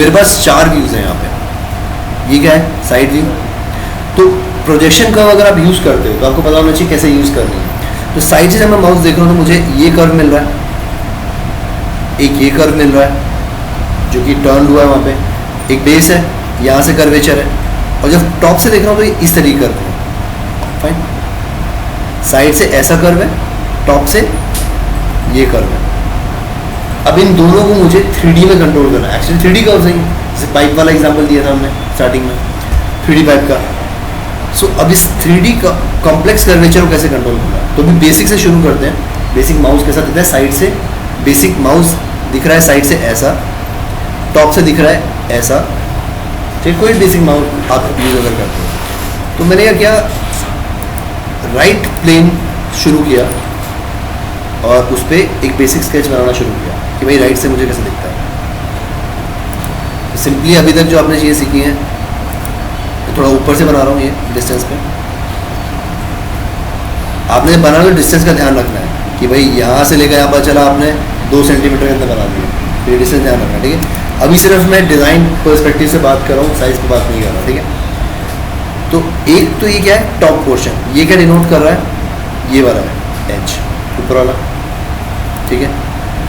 मेरे पास 4 व्यूज़ हैं यहाँ पे। ये क्या है? Side view. तो प्रोजेक्शन कर्व अगर आप यूज़ करते हो तो आपको पता होना चाहिए कैसे यूज़ करनी है। तो साइड से जब मैं माउस देख रहा हूँ तो मुझे ये कर्व मिल रहा है, एक ये कर्व मिल रहा है जो कि टर्न हुआ है वहाँ पे, एक बेस है, यहाँ से कर्वेचर है, और जब टॉप से देख रहा हूँ तो ये इस तरीके कर्व है। फाइन, साइड से ऐसा कर्व है, टॉप से ये कर्व है। अब इन दोनों को मुझे 3D में कंट्रोल करना है। एक्चुअली 3D कर्व नहीं, जैसे पाइप वाला एग्जांपल दिया था हमने स्टार्टिंग में 3D पाइप का। सो अब इस 3D का कॉम्प्लेक्स कर्वेचर को कैसे कंट्रोल करना है, तो भी बेसिक से शुरू करते हैं। बेसिक माउस कैसा दिखता है? साइड से बेसिक माउस दिख रहा है, साइड से ऐसा, टॉप से दिख रहा है ऐसा। ठीक, कोई बेसिक माउस आप यूज अगर करते हो। तो मैंने क्या, राइट प्लेन शुरू किया और उस पर एक बेसिक स्केच बनाना शुरू किया कि भाई राइट से मुझे कैसे दिखता है। तो सिंपली अभी तक जो आपने चीज़ें सीखी हैं तो थोड़ा ऊपर से बना रहा हूँ ये डिस्टेंस पे। आपने बनाना तो डिस्टेंस का ध्यान रखना है कि भाई यहाँ से लेकर यहाँ पर चला आपने 2 सेंटीमीटर के अंदर बना दिया, ये डिस्टेंस ध्यान रखना। ठीक है, अभी सिर्फ मैं डिज़ाइन पर्सपेक्टिव से बात कर रहा हूँ, साइज़ की बात नहीं कर रहा। ठीक है, तो एक तो ये क्या है, टॉप पोर्शन, ये क्या डिनोट कर रहा है? ये वाला है एज, ऊपर वाला। ठीक है,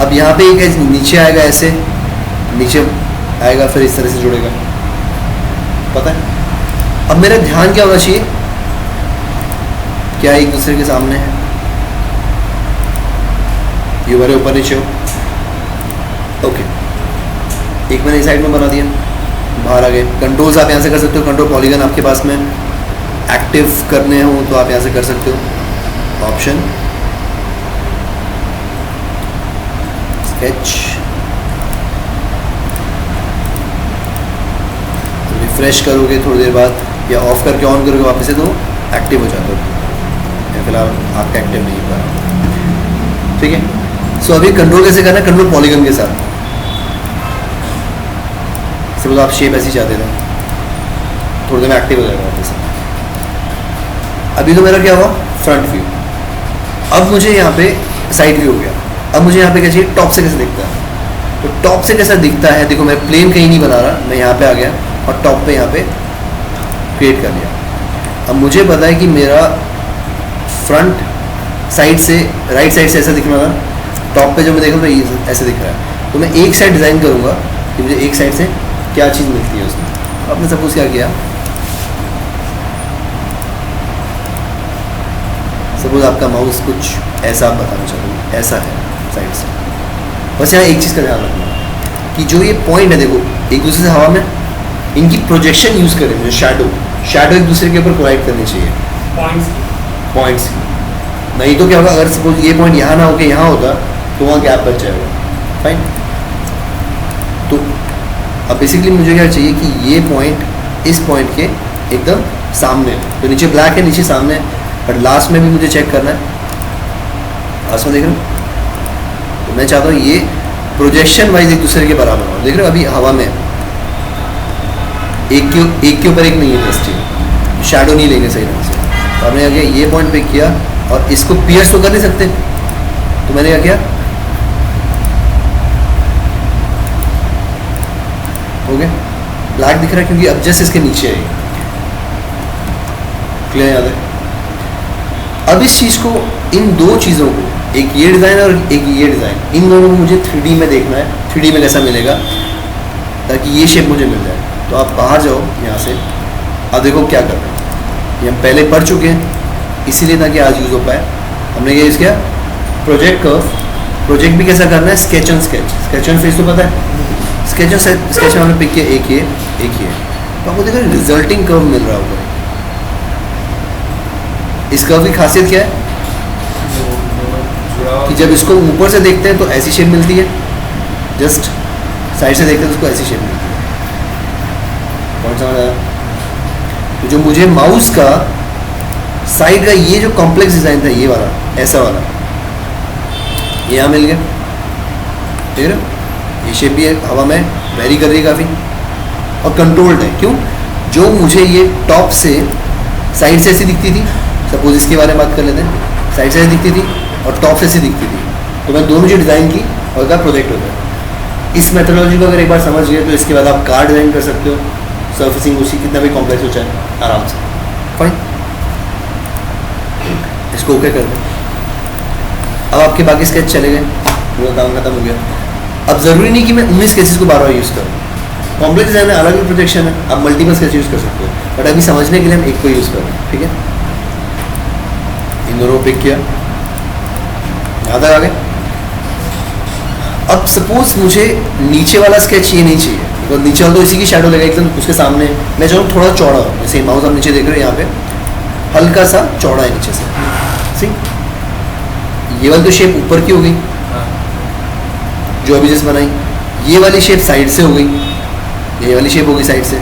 अब यहाँ पे एक एज नीचे आएगा, ऐसे नीचे आएगा, फिर इस तरह से जुड़ेगा, पता है। अब मेरा ध्यान क्या होना चाहिए, क्या एक दूसरे के सामने है, ये बड़े ऊपर नीचे हो। ओके, एक मैंने इस साइड में बना दिया, बाहर आ गए। कंट्रोल्स आप यहाँ से कर सकते हो, कंट्रोल पॉलीगन आपके पास में एक्टिव करने हो तो आप यहाँ से कर सकते हो। ऑप्शन, स्केच, रिफ्रेश करोगे थोड़ी देर बाद या ऑफ करके ऑन करोगे वापस से तो एक्टिव हो जाता है। फिलहाल आपका एक्टिव नहीं हो रहा। ठीक है, सो अभी कंट्रोल कैसे करना है? कंट्रोल पॉलीगन के साथ। सपोज आप शेप ऐसी चाहते थे, थोड़ी देर में एक्टिव हो जाएगा वापस से। अभी तो मेरा क्या हुआ? Front view. अब मुझे यहाँ पे साइड व्यू हो गया। अब मुझे यहाँ पे क्या चाहिए? टॉप से कैसे दिखता है। तो टॉप से कैसा दिखता है, देखो मैं प्लेन कहीं नहीं बना रहा, मैं यहाँ पे आ गया और टॉप पे यहाँ पे क्रिएट कर लिया। अब मुझे पता है कि मेरा फ्रंट साइड से, राइट साइड से ऐसा दिखना था, टॉप पे जो मैं देख रहा हूँ तो ऐसे दिख रहा है। तो मैं एक साइड डिज़ाइन करूँगा कि मुझे एक साइड से क्या चीज़ मिलती है उसमें। आपने सपोज क्या किया, सपोज आपका माउस कुछ ऐसा आप बताना चाहते हो, ऐसा है साइड से। बस यहाँ एक चीज़ का ध्यान रखना कि जो ये पॉइंट है, देखो एक दूसरे से हवा में, इनकी प्रोजेक्शन यूज़ करें, जो शैडो एक दूसरे के ऊपर कोलाइड करनी चाहिए, पॉइंट्स नहीं तो क्या होगा, अगर सपोज ये पॉइंट यहाँ ना होकर यहाँ होता तो वहाँ गैप बच जाएगा। फाइन, तो अब बेसिकली मुझे क्या चाहिए कि ये पॉइंट इस पॉइंट के एकदम सामने, तो नीचे ब्लैक है, नीचे सामने है, बट लास्ट में भी मुझे चेक करना है। लास्ट में देख रहे हो, तो मैं चाहता हूँ ये प्रोजेक्शन वाइज एक दूसरे के बराबर हो। देख रहे हो अभी हवा में एक के ऊपर एक नहीं है, जस्ट शैडो नहीं लेंगे सही ढंग से। तो हमने क्या किया, ये पॉइंट पिक किया और इसको पियर्स तो कर नहीं सकते, तो मैंने क्या किया, हो गया ब्लैक दिख रहा है क्योंकि अब जस्ट इसके नीचे है। क्लियर याद है? अब इस चीज़ को, इन दो चीज़ों को, एक ये डिज़ाइन और एक ये डिज़ाइन, इन दोनों को मुझे 3D में देखना है। 3D में कैसा मिलेगा, ताकि ये शेप मुझे मिल जाए। तो आप बाहर जाओ यहाँ से, अब देखो क्या कर रहे हैं, ये हम पहले पढ़ चुके हैं, इसीलिए ताकि आज यूज़ हो पाए। हमने ये किया प्रोजेक्ट कर्व। प्रोजेक्ट भी कैसा करना है, sketch on sketch, sketch on face तो पता है, स्केच ऑन स्केच में हमने पिक किया एक ये एक ये, तो आपको देखो रिजल्टिंग कर्व मिल रहा होगा। इस कर्व की खासियत क्या है कि जब इसको ऊपर से देखते हैं तो ऐसी शेप मिलती है, जस्ट साइड से देखते हैं तो उसको ऐसी शेप मिलती है। कौन समझ आया? तो जो मुझे माउस का साइड का ये जो कॉम्प्लेक्स डिज़ाइन था, ये वाला ऐसा वाला, ये यहाँ मिल गया। ठीक है, ये शेप भी है, हवा में वेरी कर रही है काफ़ी और कंट्रोल्ड है। क्यों? जो मुझे ये टॉप से साइड से ऐसी दिखती थी, सपोज इसके बारे में बात कर लेते हैं, साइड से ऐसी दिखती थी और टॉप से ऐसी दिखती थी, तो मैं दोनों जो डिज़ाइन की और का प्रोजेक्ट होता है। इस मेथोडोलॉजी को अगर एक बार समझ गए तो इसके बाद आप कार डिज़ाइन कर सकते हो, सर्फिसिंग उसी कितना भी कॉम्प्लेक्स हो चाहे आराम से। फाइन, इसको ओके कर दें। अब आपके बाकी स्केच चले गए, पूरा काम खत्म हो गया। अब ज़रूरी नहीं कि मैं 19 स्केचेस को बार बार यूज़ करूँ, कॉम्प्लेक्स डिज़ाइन में अलग भी प्रोजेक्शन है, आप मल्टीपल स्केच यूज़ कर सकते हो, बट अभी समझने के लिए हम एक को यूज़ करें, ठीक है। इन दोनों को पिक किया, यहाँ तक आ गए। अब सपोज मुझे नीचे वाला स्केच ये नहीं चाहिए, तो नीचे वाला तो इसी की शैडो लगेगा एकदम उसके सामने, मैं चाहूँ थोड़ा चौड़ा हो, जैसे माउस आप नीचे देख रहे हो यहाँ पे हल्का सा चौड़ा है नीचे से, सी ये वाली तो शेप ऊपर की हो गई जो अभी जैसे बनाई, ये वाली शेप साइड से हो गई, ये वाली शेप हो गई साइड से,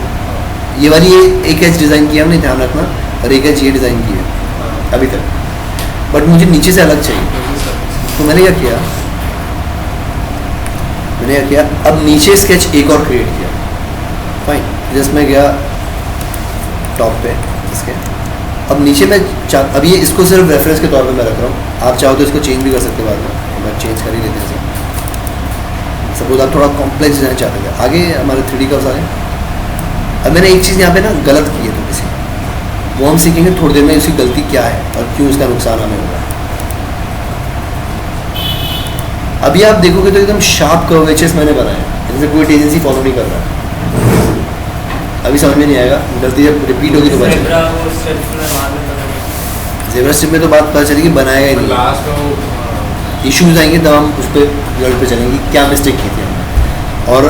ये वाली ये एक एच डिज़ाइन किया हमने, ध्यान रखना, और एक एच ये डिज़ाइन की है अभी तक, बट मुझे नीचे से अलग चाहिए। तो मैंने क्या किया, अब नीचे स्केच एक और क्रिएट किया। फाइन, जिसमें गया टॉप पे इसके, अब नीचे मैं अब ये इसको सिर्फ रेफरेंस के तौर पे मैं रख रहा हूँ, आप चाहो तो इसको चेंज भी कर सकते हो बाद में, मैं चेंज कर ही लेते हैं। सपोज आप थोड़ा कॉम्प्लेक्स डिज़ाइन चाहते थे, आगे हमारे 3D कर्व्स आ गए। अब मैंने एक चीज़ यहाँ पे ना गलत की है तो किसी, वो हम सीखेंगे थोड़ी देर में उसकी गलती क्या है और क्यों उसका नुकसान हमें होगा। अभी आप देखोगे तो एकदम शार्प कर्वेचर्स मैंने बनाए हैं, जैसे कोई टेंडेंसी फॉलो नहीं कर रहा है। अभी समझ में नहीं आएगा, गलती जब रिपीट होगी तो बच ज़ेब्रा स्ट्रिप में तो बात पता चलेगी, बनाएगा ही नहीं, इश्यूज आएंगे तब हम उस पर गलत पे चलेंगे क्या मिस्टेक की थी हमने, और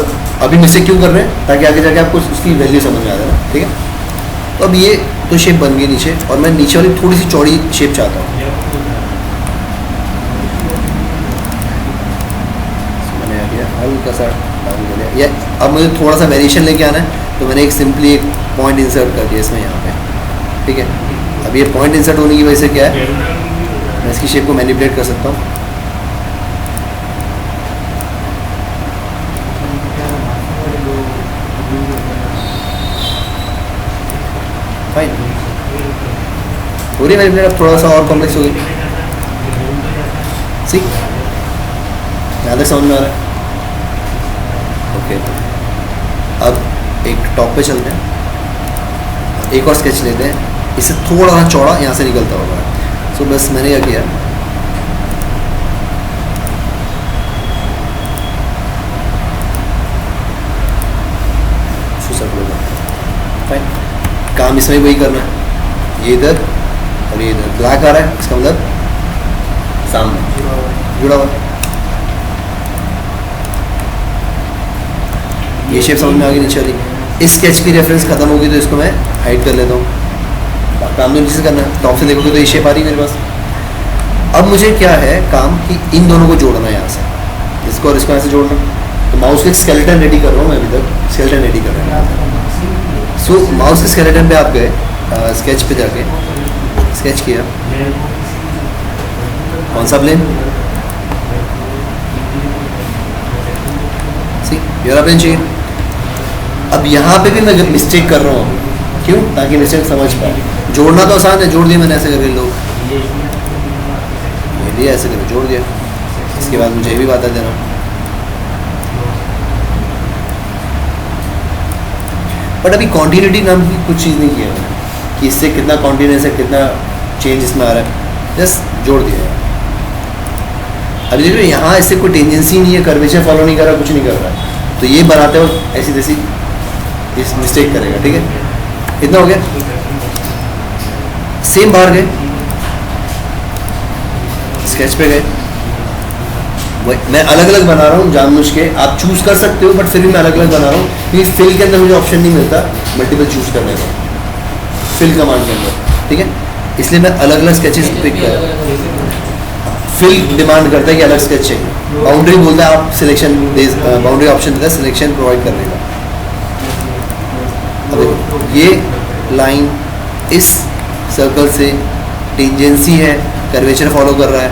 अभी मिस्टेक क्यों कर रहे हैं ताकि आगे जाके आपको उसकी वैल्यू समझ में आ जाए ना, ठीक है। तो अब ये तो शेप बन गई नीचे, और मैं नीचे वाली थोड़ी सी चौड़ी शेप चाहता हूँ, हल्का सा डाउन कर लिया, या अब मुझे थोड़ा सा वेरिएशन लेके आना है तो मैंने एक सिंपली एक पॉइंट इंसर्ट कर दिया इसमें यहाँ पे, ठीक है। अब ये पॉइंट इंसर्ट होने की वजह से क्या है, मैं इसकी शेप को मैनिपुलेट कर सकता हूँ। फाइन, पूरी मैनिपुलेट अब थोड़ा सा और कॉम्प्लेक्स हो गई, सी यहाँ तक समझ में आ रहा है। ओके, अब एक टॉप पे चलते हैं, एक और स्केच लेते हैं, इससे थोड़ा सा चौड़ा यहाँ से निकलता होगा। सो बस मैंने क्या किया, फाइन, काम इसमें वही करना है, ये इधर और ये इधर ब्लैक आ रहा है, इसका मतलब सामने जुड़ा हुआ। ये शेप समझ में आ गई नीचे वाली। इस स्केच की रेफरेंस खत्म होगी तो इसको मैं हाइड कर लेता हूँ, काम तो नीचे से करना है। टॉप से देखोगे तो ये शेप आ रही है मेरे पास। अब मुझे क्या है काम कि इन दोनों को जोड़ना है यहाँ से, इसको और इसको यहाँ से जोड़ना। तो माउस के स्केलेटन रेडी कर रहा हूँ मैं, अभी तक स्केलेटन रेडी कर रहा हूँ। सो माउस के स्केलेटन पे आप गए, स्केच पे जाके स्केच किया, कौन सा प्लेन, ये प्लेन चाहिए। अब यहाँ पे भी मैं मिस्टेक कर रहा हूँ, क्यों, ताकि मिस्टेक समझ पाए। जोड़ना तो आसान है, जोड़ दिया मैंने ऐसे करके, लोग ये लिया ऐसे करके जोड़ दिया। इसके बाद मुझे ये भी बता देना, बट अभी कॉन्टिन्यूटी नाम की कुछ चीज़ नहीं किया मैंने कि इससे कितना कॉन्टिन्यूस है, कितना चेंज इसमें आ रहा है, जस्ट जोड़ दिया। अभी देखो यहाँ इससे कोई टेंजेंसी नहीं है, कर्वेचर फॉलो नहीं कर रहा, कुछ नहीं कर रहा है, तो ये बनाते हो ऐसी तैसी इस मिस्टेक करेगा, ठीक है। इतना हो गया। सेम बाहर गए, स्केच पे गए, मैं अलग अलग बना रहा हूँ जानबूझ के, आप चूज कर सकते हो, बट फिर भी मैं अलग अलग बना रहा हूँ क्योंकि फिल के अंदर मुझे ऑप्शन नहीं मिलता मल्टीपल चूज करने का, फिल कमांड के अंदर, ठीक है। इसलिए मैं अलग अलग स्केचेस पिक कर रहा हूँ। फिल डिमांड करता है कि अलग स्केच चाहिए, बाउंड्री बोलता है आप सिलेक्शन, बाउंड्री ऑप्शन देता है सिलेक्शन प्रोवाइड करने का। अब देखो ये लाइन इस सर्कल से टेंजेंसी है, कर्वेचर फॉलो कर रहा है,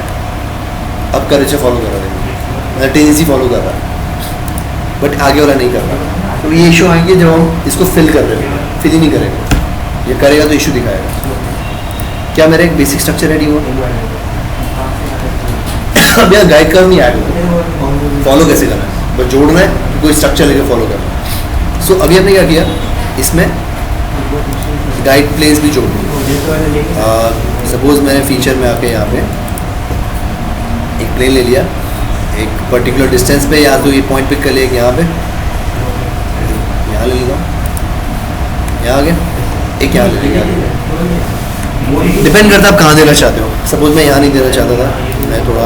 अब कर्वेचर फॉलो कर रहा है, टेंजेंसी फॉलो कर रहा है, बट आगे वाला नहीं कर रहा। तो ये इशू आएंगे जब हम इसको फिल कर रहे हैं, फिल ही नहीं करेगा, ये करेगा तो इशू दिखाएगा। क्या मेरा एक बेसिक स्ट्रक्चर रेडी हुआ? अब यहाँ गाइड कर्व नहीं ऐड हुआ, फॉलो कैसे करना है। बस जोड़ना है, कोई स्ट्रक्चर लेके फॉलो करना है। सो अभी हमने क्या किया, इसमें गाइड प्लेन्स भी जोड़ दिए। सपोज मैंने फीचर में आके यहाँ पे एक प्लेन ले लिया, एक पर्टिकुलर डिस्टेंस पे, या तो ये पॉइंट पिक कर लिया यहाँ पे, यहाँ ले लूँगा, यहाँ आ गया, एक यहाँ ले लिया। डिपेंड करता है आप कहाँ देना चाहते हो। सपोज मैं यहाँ नहीं देना चाहता था, मैं थोड़ा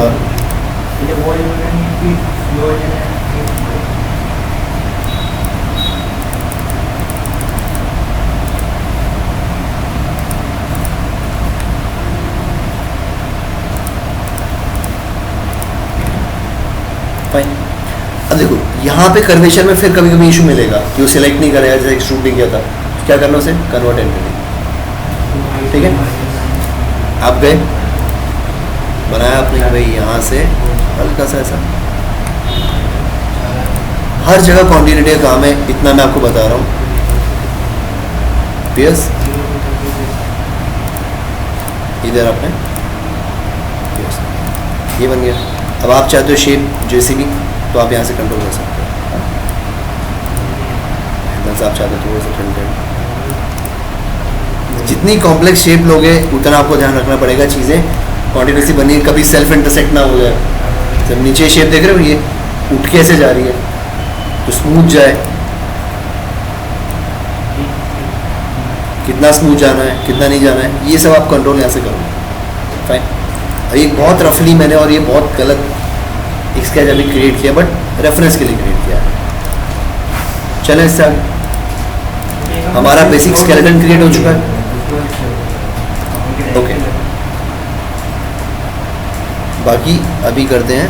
फाइन। अब देखो यहाँ पे कर्वेचर में फिर कभी कभी इशू मिलेगा कि वो सिलेक्ट नहीं करेगा, जैसे एक्सट्रूड नहीं किया था, क्या करना उसे कन्वर्ट एंटिटी। ठीक है, आप गए, बनाया आपने कि भाई यहाँ से हल्का सा ऐसा, हर जगह कॉन्टिन्यूटी का काम है, इतना मैं आपको बता रहा हूँ। यस, इधर आपने यस, ये बन गया। अब आप चाहते हो शेप जैसी भी, तो आप यहाँ से कंट्रोल कर सकते हो। आप चाहते हो थोड़ा सा टिल्टेड, जितनी कॉम्प्लेक्स शेप लोगे उतना आपको ध्यान रखना पड़ेगा, चीज़ें कॉन्टिन्यूसली बनी, कभी सेल्फ इंटरसेक्ट ना हो जाए। जब नीचे शेप देख रहे हो ये उठ के ऐसे जा रही है, तो स्मूथ जाए, कितना स्मूथ जाना है, कितना नहीं जाना है, ये सब आप कंट्रोल यहाँ से करोगे। फाइन। और ये बहुत रफली मैंने, और ये बहुत गलत एक स्केच अभी क्रिएट किया, बट रेफरेंस के लिए क्रिएट किया है। चलें इससे आगे, हमारा बेसिक स्केलेटन क्रिएट हो चुका है। ओके, बाकी अभी करते हैं